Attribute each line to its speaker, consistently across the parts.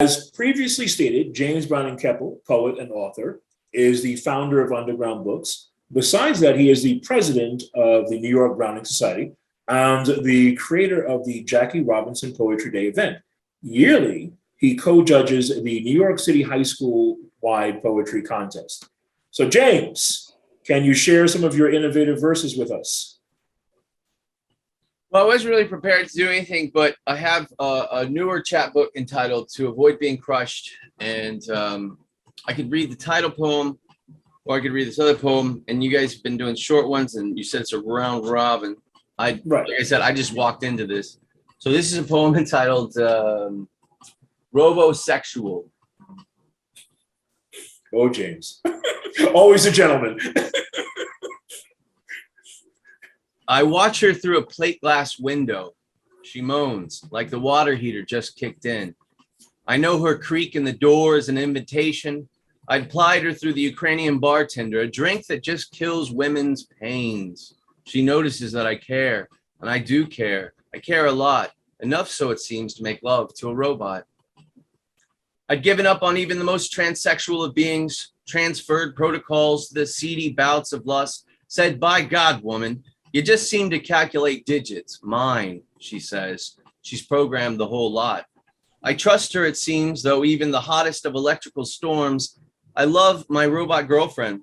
Speaker 1: As previously stated, James Browning Kepple, poet and author, is the founder of Underground Books. Besides that, he is the president of the New York Browning Society and the creator of the Jackie Robinson Poetry Day event. Yearly, he co-judges the New York City High School-wide poetry contest. So, James, can you share some of your innovative verses with us?
Speaker 2: Well, I wasn't really prepared to do anything, but I have a newer chapbook entitled To Avoid Being Crushed. And I could read the title poem, or I could read this other poem. And you guys have been doing short ones, and you said it's a round robin. Like I said, I just walked into this. So this is a poem entitled Robosexual.
Speaker 1: Oh, James. Always a gentleman.
Speaker 2: I watch her through a plate glass window. She moans like the water heater just kicked in. I know her creak in the door is an invitation. I'd plied her through the Ukrainian bartender, a drink that just kills women's pains. She notices that I care, and I do care. I care a lot, enough so it seems to make love to a robot. I'd given up on even the most transsexual of beings, transferred protocols to the seedy bouts of lust, said, by God, woman, you just seem to calculate digits. Mine, she says. She's programmed the whole lot. I trust her, it seems, though even the hottest of electrical storms. I love my robot girlfriend.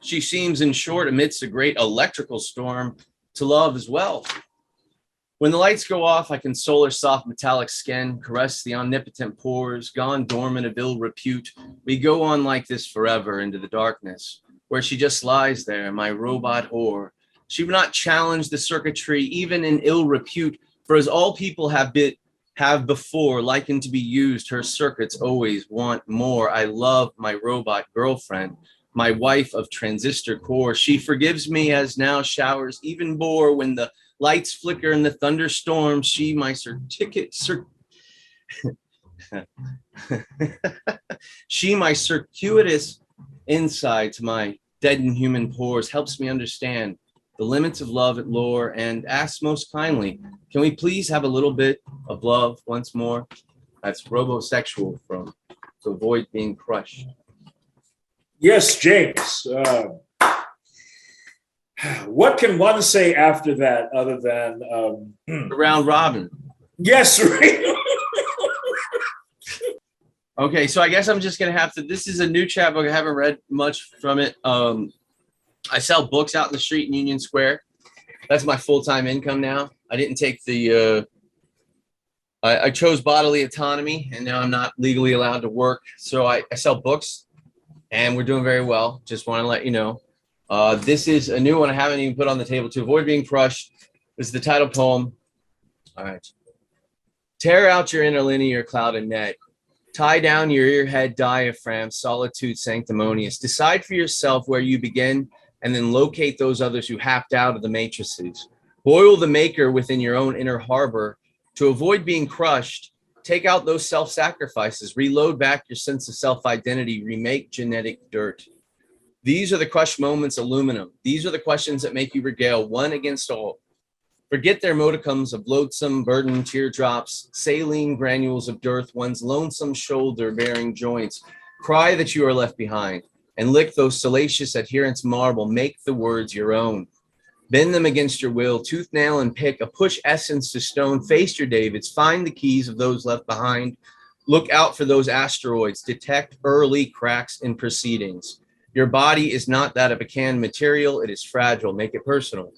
Speaker 2: She seems, in short, amidst a great electrical storm, to love as well. When the lights go off, I console her soft metallic skin, caress the omnipotent pores, gone dormant of ill repute. We go on like this forever into the darkness, where she just lies there, my robot whore. She would not challenge the circuitry, even in ill repute, for as all people have before likened to be used, her circuits always want more. I love my robot girlfriend, my wife of transistor core. She forgives me as now showers even bore when the lights flicker in the thunderstorm. She, my she, my circuitous inside to my deadened human pores, helps me understand the limits of love at lore, and asks most kindly, can we please have a little bit of love once more? That's Robosexual from To Avoid Being Crushed.
Speaker 1: Yes, James. What can one say after that other than...
Speaker 2: Round robin.
Speaker 1: Yes, right.
Speaker 2: Okay, so I guess I'm just going to have to... This is a new chapbook. I haven't read much from it. I sell books out in the street in Union Square. That's my full-time income now. I didn't take the, I chose bodily autonomy, and now I'm not legally allowed to work. So I sell books, and we're doing very well. Just want to let you know. This is a new one I haven't even put on the table. To Avoid Being Crushed. This is the title poem. All right. Tear out your interlinear clouded net. Tie down your earhead diaphragm, solitude sanctimonious. Decide for yourself where you begin, and then locate those others who hacked out of the matrices. Boil the maker within your own inner harbor. To avoid being crushed, take out those self-sacrifices, reload back your sense of self-identity, remake genetic dirt. These are the crushed moments, aluminum. These are the questions that make you regale one against all. Forget their modicums of loathsome burden, teardrops, saline granules of dearth, one's lonesome shoulder-bearing joints. Cry that you are left behind, and lick those salacious adherents marble. Make the words your own. Bend them against your will, tooth, nail, and pick, a push essence to stone. Face your Davids, find the keys of those left behind. Look out for those asteroids, detect early cracks in proceedings. Your body is not that of a canned material, it is fragile. Make it personal.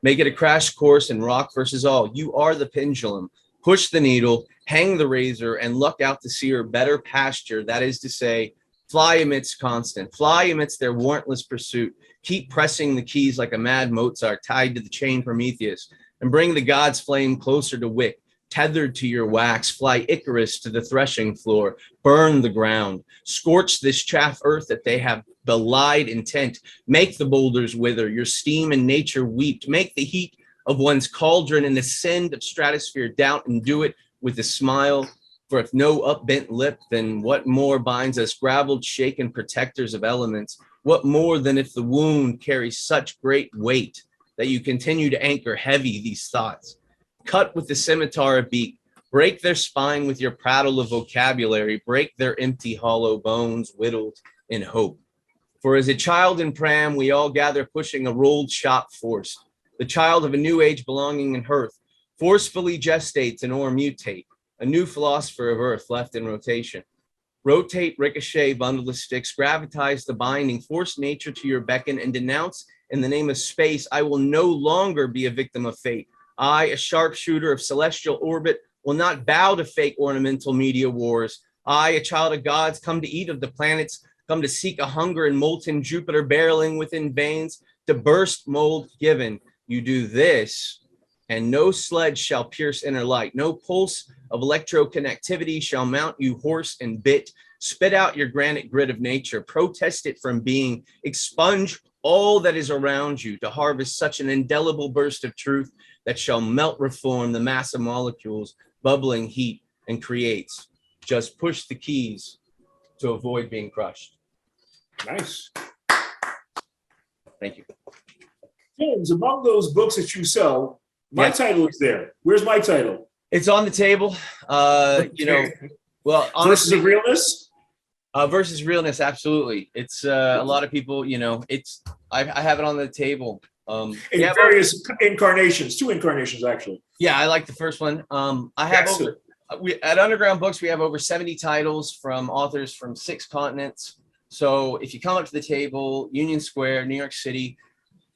Speaker 2: Make it a crash course in rock versus all. You are the pendulum. Push the needle, hang the razor, and luck out to see your better pasture. That is to say, fly amidst constant, fly amidst their warrantless pursuit. Keep pressing the keys like a mad Mozart tied to the chain Prometheus, and bring the god's flame closer to wick. Tethered to your wax, fly Icarus to the threshing floor. Burn the ground. Scorch this chaff earth that they have belied intent. Make the boulders wither. Your steam and nature weep. Make the heat of one's cauldron and ascend of stratosphere doubt, and do it with a smile. For if no upbent lip, then what more binds us graveled, shaken protectors of elements? What more than if the wound carries such great weight that you continue to anchor heavy these thoughts? Cut with the scimitar a beak, Break their spine with your prattle of vocabulary. Break their empty, hollow bones, whittled in hope. For as a child in pram, we all gather pushing a rolled shop forced. The child of a new age belonging in hearth forcefully gestates and or mutate. A new philosopher of earth left in rotation. Rotate, ricochet, bundle of sticks, gravitize the binding, force nature to your beckon, and denounce in the name of space, I will no longer be a victim of fate. I, a sharpshooter of celestial orbit, will not bow to fake ornamental media wars. I, a child of gods, come to eat of the planets, come to seek a hunger in molten Jupiter barreling within veins, to burst mold given. You do this, and no sledge shall pierce inner light. No pulse of electroconnectivity shall mount you horse and bit. Spit out your granite grit of nature. Protest it from being. Expunge all that is around you to harvest such an indelible burst of truth that shall melt reform the mass of molecules, bubbling heat, and creates. Just push the keys to avoid being crushed.
Speaker 1: Nice.
Speaker 2: Thank you.
Speaker 1: James, among those books that you sell, my
Speaker 2: Yes.
Speaker 1: title is there. Where's my title?
Speaker 2: It's on the table. You know, well,
Speaker 1: Versus
Speaker 2: honestly,
Speaker 1: of Realness?
Speaker 2: versus realness, absolutely. It's a lot of people, you know, it's I have it on the table.
Speaker 1: In
Speaker 2: Yeah,
Speaker 1: various incarnations, 2 incarnations actually.
Speaker 2: yeah, I like the first one. I have
Speaker 1: Excellent.
Speaker 2: we at Underground Books, we have over 70 titles from authors from 6 continents. So if you come up to the table, Union Square, New York City,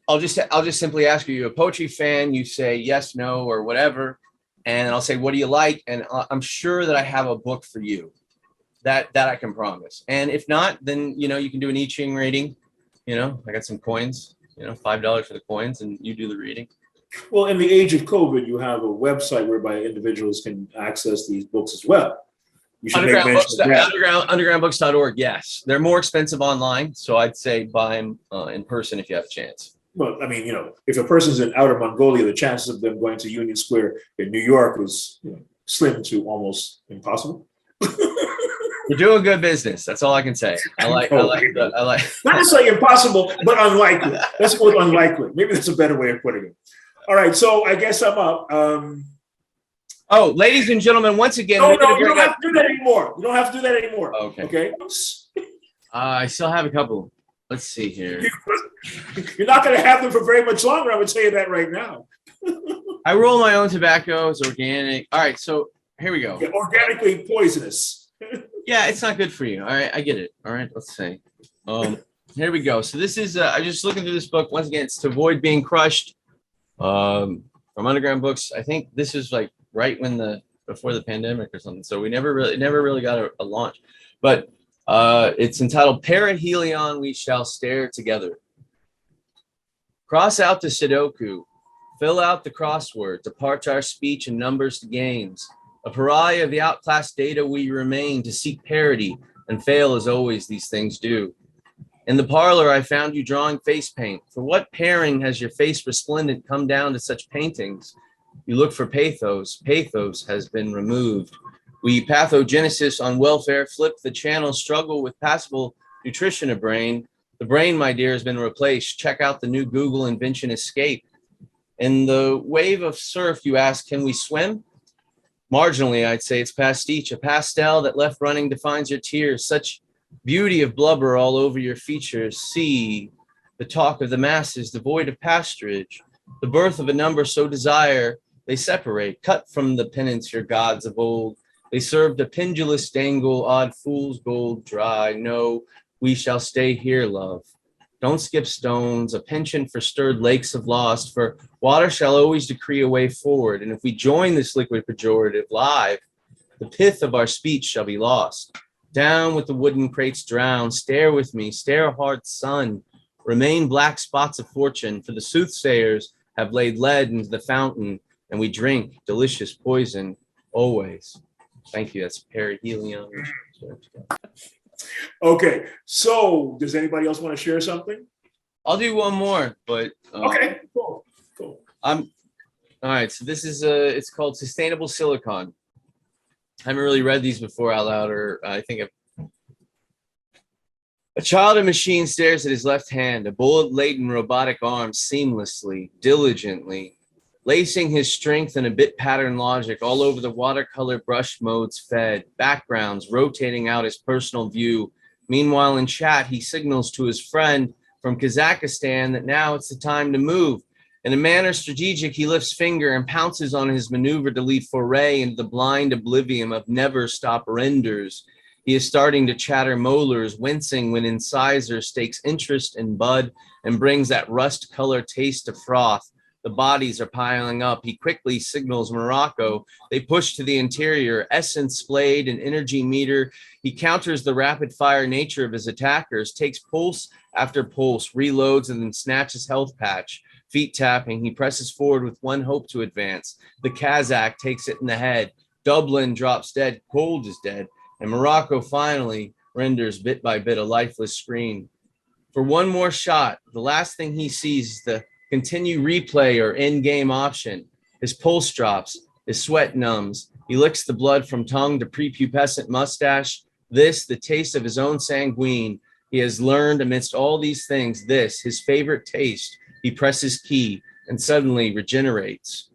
Speaker 2: I'll just simply ask you, you're a poetry fan, you say yes, no, or whatever, and I'll say, what do you like? And I'm sure that I have a book for you. That I can promise. And if not, then you know you can do an I Ching rating. You know, I got some coins. You know, $5 for the coins, and you do the reading.
Speaker 1: Well, in the age of COVID, you have a website whereby individuals can access these books as well. You should make mention of that.
Speaker 2: Undergroundbooks.org. Yes, they're more expensive online, so I'd say buy them in person if you have a chance.
Speaker 1: Well, I mean, you know, if a person's in Outer Mongolia, the chances of them going to Union Square in New York is, you know, slim to almost impossible.
Speaker 2: You're doing good business. That's all I can say. I like.
Speaker 1: Not necessarily impossible, but unlikely. Let's go with unlikely. Maybe that's a better way of putting it. All right, so I guess I'm up.
Speaker 2: Oh, ladies and gentlemen, once again,
Speaker 1: No, you don't have to do that anymore. You don't have to do that anymore.
Speaker 2: Okay.
Speaker 1: Okay.
Speaker 2: I still have a couple. Let's see here.
Speaker 1: You're not going to have them for very much longer. I would tell you that right now.
Speaker 2: I roll my own tobacco. It's organic. All right, so here we go.
Speaker 1: Yeah, organically poisonous.
Speaker 2: Yeah, it's not good for you. All right, I get it. All right, let's see. Here we go. So this is I'm just looking through this book once again. It's To Avoid Being Crushed, from Underground Books. I think this is like right when before the pandemic or something. So we never really got a launch, but it's entitled Parhelion. We shall stare together. Cross out the Sudoku. Fill out the crossword. Depart our speech and numbers to games. A pariah of the outclassed data we remain to seek parity and fail as always these things do. In the parlor, I found you drawing face paint. For what pairing has your face resplendent come down to such paintings? You look for pathos. Pathos has been removed. We pathogenesis on welfare, flip the channel, struggle with passable nutrition of brain. The brain, my dear, has been replaced. Check out the new Google invention, Escape. In the wave of surf, you ask, can we swim? Marginally, I'd say it's pastiche, a pastel that left running defines your tears. Such beauty of blubber all over your features. See the talk of the masses, devoid of pasturage. The birth of a number so desire, they separate. Cut from the penance your gods of old. They served a pendulous dangle, odd fool's gold dry. No, we shall stay here, love. Don't skip stones, a penchant for stirred lakes of lost, for water shall always decree a way forward. And if we join this liquid pejorative live, the pith of our speech shall be lost. Down with the wooden crates drown, stare with me, stare hard sun, remain black spots of fortune, for the soothsayers have laid lead into the fountain, and we drink delicious poison always. Thank you, that's Parhelion.
Speaker 1: Okay, so does anybody else want to share something?
Speaker 2: I'll do one more, but
Speaker 1: Okay, cool.
Speaker 2: all right. So this is it's called Sustainable Silicone. I haven't really read these before out loud, or I think a child in machine stares at his left hand, a bullet-laden robotic arm seamlessly, diligently lacing his strength and a bit pattern logic all over the watercolor brush modes fed, backgrounds rotating out his personal view. Meanwhile, in chat, he signals to his friend from Kazakhstan that now it's the time to move. In a manner strategic, he lifts finger and pounces on his maneuver to lead foray into the blind oblivion of never-stop renders. He is starting to chatter molars, wincing when incisor stakes interest in bud and brings that rust-color taste to froth. The bodies are piling up. He quickly signals Morocco. They push to the interior, essence splayed and energy meter. He counters the rapid-fire nature of his attackers, takes pulse after pulse, reloads, and then snatches health patch. Feet tapping, he presses forward with one hope to advance. The Kazakh takes it in the head. Dublin drops dead. Cold is dead. And Morocco finally renders bit by bit a lifeless screen. For one more shot, the last thing he sees is the continue replay or in-game option. His pulse drops, his sweat numbs. He licks the blood from tongue to prepubescent mustache. This, the taste of his own sanguine. He has learned amidst all these things, this, his favorite taste. He presses key and suddenly regenerates.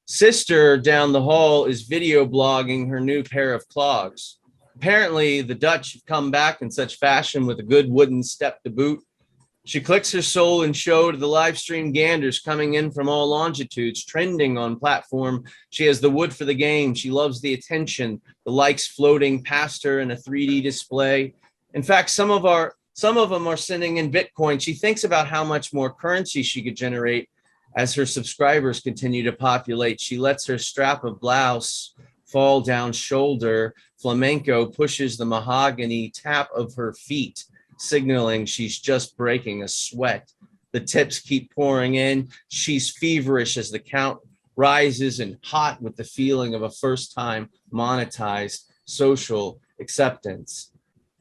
Speaker 2: Sister down the hall is video blogging her new pair of clogs. Apparently, the Dutch have come back in such fashion with a good wooden step to boot. She clicks her soul and show to the live stream ganders coming in from all longitudes, trending on platform. She has the wood for the game. She loves the attention, the likes floating past her in a 3D display. In fact, some of them are sending in Bitcoin. She thinks about how much more currency she could generate as her subscribers continue to populate. She lets her strap of blouse fall down shoulder. Flamenco pushes the mahogany tap of her feet, signaling she's just breaking a sweat. The tips keep pouring in. She's feverish as the count rises and hot with the feeling of a first-time monetized social acceptance.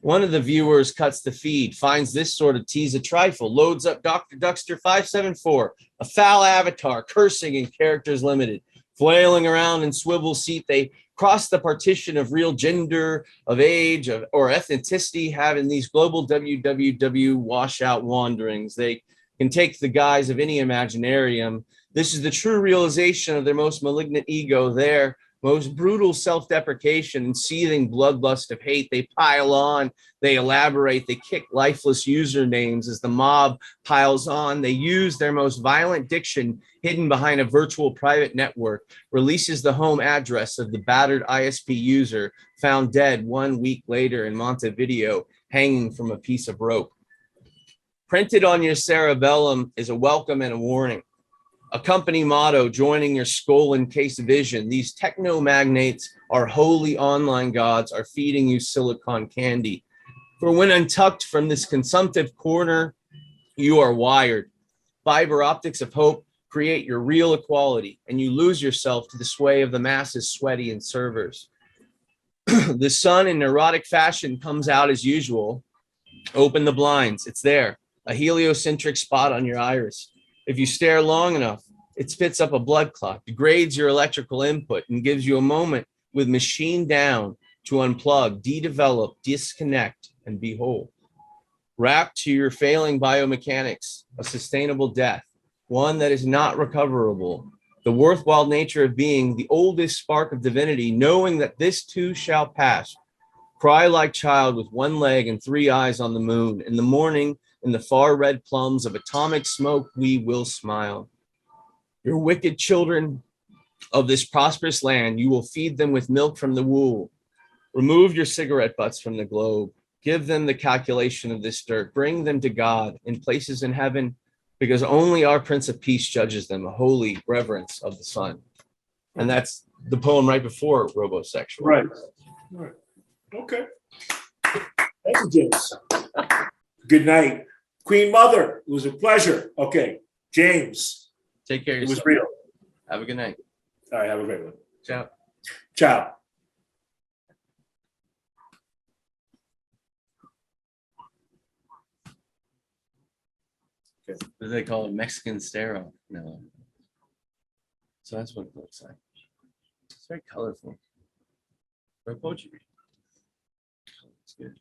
Speaker 2: One of the viewers cuts the feed, finds this sort of tease a trifle, loads up Dr. Duckster 574, a foul avatar, cursing in characters limited, flailing around in swivel seat. They cross the partition of real gender, of age, or ethnicity, having these global www washout wanderings. They can take the guise of any imaginarium. This is the true realization of their most malignant ego, their most brutal self-deprecation and seething bloodlust of hate. They pile on, they elaborate, they kick lifeless usernames as the mob piles on. They use their most violent diction hidden behind a virtual private network, releases the home address of the battered ISP user found dead 1 week later in Montevideo, hanging from a piece of rope. Printed on your cerebellum is a welcome and a warning. A company motto joining your skull in case vision. These techno magnates, our holy online gods, are feeding you silicon candy. For when untucked from this consumptive corner, you are wired. Fiber optics of hope create your real equality, and you lose yourself to the sway of the masses sweaty and servers. The sun in neurotic fashion comes out as usual. Open the blinds. It's there, a heliocentric spot on your iris. If you stare long enough, it spits up a blood clot, degrades your electrical input, and gives you a moment with machine down to unplug, de-develop, disconnect, and be whole. Wrapped to your failing biomechanics, a sustainable death, one that is not recoverable. The worthwhile nature of being the oldest spark of divinity, knowing that this too shall pass. Cry like child with one leg and three eyes on the moon. In the morning, in the far red plums of atomic smoke, we will smile. Your wicked children of this prosperous land, you will feed them with milk from the wool. Remove your cigarette butts from the globe. Give them the calculation of this dirt. Bring them to God in places in heaven, because only our Prince of Peace judges them, a holy reverence of the sun. And that's the poem right before Robosexual.
Speaker 1: Right. Right. Okay. Thank you, James. Good night. Queen Mother, it was a pleasure. Okay. James.
Speaker 2: Take care of yourself.
Speaker 1: It was real.
Speaker 2: Have a good night.
Speaker 1: All right. Have a great one.
Speaker 2: Ciao.
Speaker 1: Ciao.
Speaker 2: What do they call it? Mexican stereo. No. So that's what it looks like. It's very colorful. For a poetry reading. It's good.